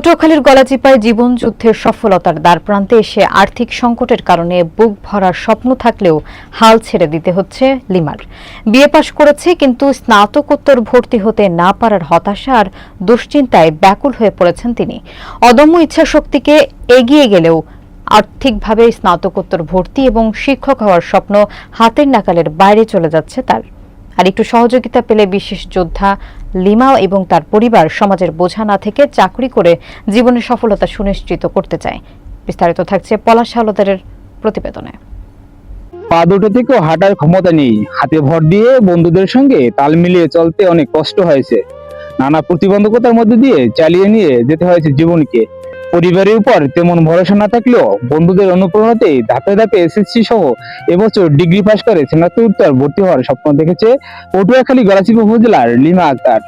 পটুয়াখালীর গলাচিপায় জীবন যুদ্ধের সফলতার দ্বারপ্রান্তে এসে আর্থিক সংকটের কারণে বুক ভরার স্বপ্ন থাকলেও হাল ছেড়ে দিতে হচ্ছে লিমার। বিএ পাশ করেছে, কিন্তু স্নাতকোত্তর ভর্তি হতে না পারার হতাশা আর দুশ্চিন্তায় ব্যাকুল হয়ে পড়েছেন তিনি। অদম্য ইচ্ছাশক্তিকে এগিয়ে গেলেও আর্থিকভাবে স্নাতকোত্তর ভর্তি এবং শিক্ষক হওয়ার স্বপ্ন হাতের নাগালের বাইরে চলে যাচ্ছে তার। আর একটু সহযোগিতা পেলে বিশেষ যোদ্ধা লিমা এবং তার পরিবার সমাজের বোঝা না থেকে চাকরি করে জীবনের সফলতা সুনিশ্চিত করতে চায়। বিস্তারিত থাকছে পলাশ হাওলাদারের প্রতিবেদনে। পা দুটো থেকেও হাঁটার ক্ষমতা নেই, হাতে ভর দিয়ে বন্ধুদের সঙ্গে তাল মিলিয়ে চলতে অনেক কষ্ট হয়েছে। নানা প্রতিবন্ধকতার মধ্যে দিয়ে চালিয়ে নিয়ে যেতে হয়েছে জীবনকে। পরিবারের উপর তেমন ভরসা না থাকলেও বন্ধুদের অনুপ্রেরণাতে ধাপে ধাপে এসএসসি সহ এবছর ডিগ্রি পাশ করে স্নাতকোত্তর ভর্তি হওয়ার স্বপ্ন দেখেছে পটুয়াখালী গলাচিপা উপজেলার লিমা আক্তার।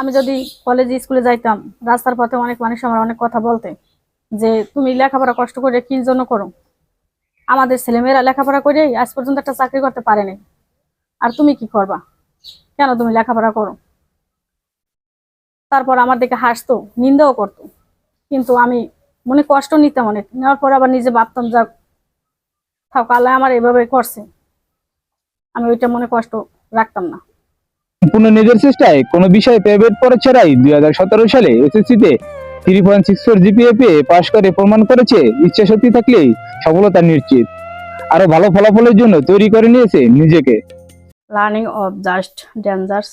আমি যদি কলেজে স্কুলে যাইতাম, রাস্তার পথে অনেক মানুষ আমার অনেক কথা বলতে যে তুমি লেখাপড়া কষ্ট করে কি জন্য করো, আমাদের ছেলেমেয়েরা লেখাপড়া করে আজ পর্যন্ত একটা চাকরি করতে পারেনি, আর তুমি কি করবা, কেন তুমি লেখাপড়া করো। তারপর আমার দিকে হাসতো, নিন্দাও করতো, কিন্তু আমি মনে কষ্ট নিতাম অনেক। নেওয়ার পর আবার নিজে ভাবতাম যা থাক, আল্লাহ আমার এভাবে করছে, আমি ওইটা মনে কষ্ট রাখতাম না। সম্পূর্ণ নিজের চেষ্টায় কোনো বিষয়ে প্রাইভেট পড়া ছাড়াই 2017 সালে এসএসসিতে 3.64 জিপিএ পেয়ে পাশ করে প্রমাণ করেছে ইচ্ছা শক্তি থাকলেই সফলতা নিশ্চিত। আরো ভালো ফলাফলের জন্য তৈরি করে নিয়েছে নিজেকে। Learning of just dangers,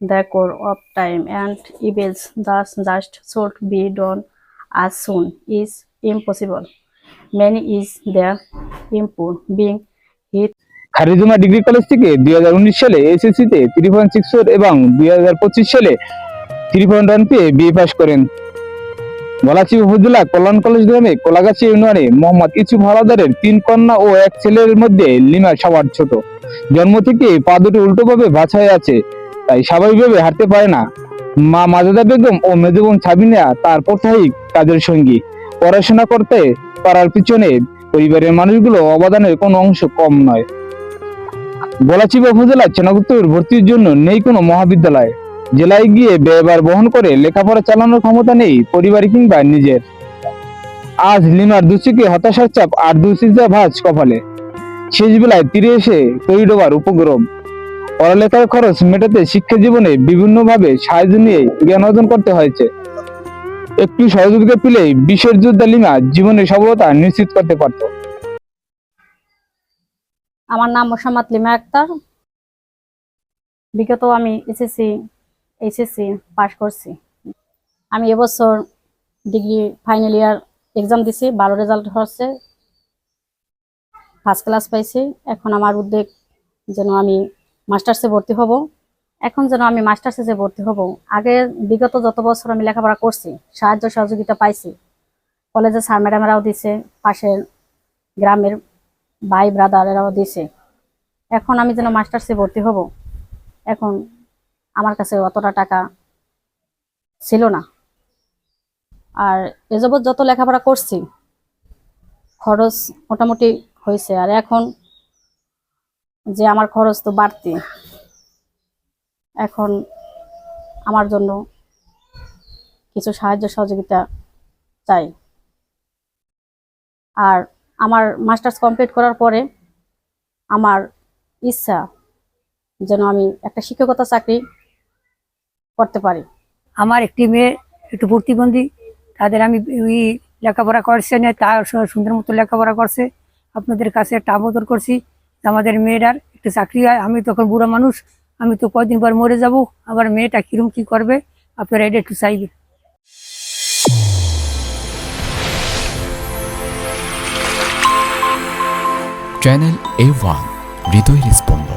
the core of time and events thus just should be done as soon is impossible. Many is there import being hit. খারিজুমা ডিগ্রি কলেজ থেকে 2019 সালে এসএসসিতে 3.64 এবং 2025 সালে 3.1 পেয়ে বিএ পাশ করেন। গলাচিপা উপজেলা কল্যাণ কলেজ গ্রামে কোলাগাছি ইউনিয়নে মোহাম্মদ ইউসুফ হাওলাদারের 3 কন্যা ও 1 ছেলের মধ্যে লিমা সবার ছোট। জন্ম থেকে পা দুটো উল্টোভাবে বাছা হয়ে আছে, তাই স্বাভাবিকভাবে হাঁটতে পারে না। মা মাজেদা বেগম ও মেজ বোন সাবিনা তার প্রত্যাহিক কাজের সঙ্গী। পড়াশোনা করতে পারার পিছনে পরিবারের মানুষগুলো অবদানের কোনো অংশ কম নয়। গলাচিপা উপজেলার স্নাতকোত্তর ভর্তির জন্য নেই কোনো মহাবিদ্যালয়। জেলায় গিয়ে ব্যয়ভার বহন করে লেখাপড়া চালানোর ক্ষমতা নেই পরিবার কিংবা নিজের। আজ লিমার দুচোখে হতাশার চাপ আর দুশ্চিন্তা ভাঁজ কপালে। শেষ বেলায় তীরে এসে তৈরি ডোবার উপক্রম। পড়ালেখার খরচ মেটাতে শিক্ষা জীবনে বিভিন্নভাবে সাহায্য নিয়ে জ্ঞান অর্জন করতে হয়েছে। একটু সহযোগিতা পেলেই বিশেষ যোদ্ধা লিমা জীবনের সফলতা নিশ্চিত করতে পারত। আমার নাম মোসাম্মদ লিমা আক্তার। বিগত আমি এইচএসসি পাস করছি। আমি এবছর ডিগ্রি ফাইনাল ইয়ার এক্সাম দিছি, ভালো রেজাল্ট হচ্ছে, ফার্স্ট ক্লাস পাইছি। এখন আমার উদ্যোগ যেন আমি মাস্টার্সে ভর্তি হব। এখন যেন আমি মাস্টার্সে যে ভর্তি হব, আগে বিগত যত বছর আমি লেখাপড়া করছি সাহায্য সহযোগিতা পাইছি, কলেজের স্যার ম্যাডামেরাও দিছে, পাশের গ্রামের ভাই ব্রাদার এরাও দিছে। এখন আমি যেন মাস্টার্সে ভর্তি হব, এখন আমার কাছে অতটা টাকা ছিল না। আর এ যাবৎ যত লেখাপড়া করছি খরচ মোটামুটি হয়েছে, আর এখন যে আমার খরচ তো বাড়তি। এখন আমার জন্য কিছু সাহায্য সহযোগিতা চাই। আর আমার মাস্টার্স কমপ্লিট করার পরে আমার ইচ্ছা যেন আমি একটা শিক্ষকতা চাকরি করতে পারি। আমার একটি মেয়ে একটু প্রতিবন্ধী, তাদের আমি লেখাপড়া করছে না, তা সুন্দর মতো লেখাপড়া করছে। আপনাদের কাছে একটা আবেদন করছি আমাদের মেয়েটার একটু চাকরি হয়। আমি তখন বুড়া মানুষ, আমি তো কয়দিন পর মরে যাব, আবার মেয়েটা কিরম কি করবে, আপনারা এটা একটু চাইবে। চ্যানেল A1 হৃদয়ের স্পন্দন।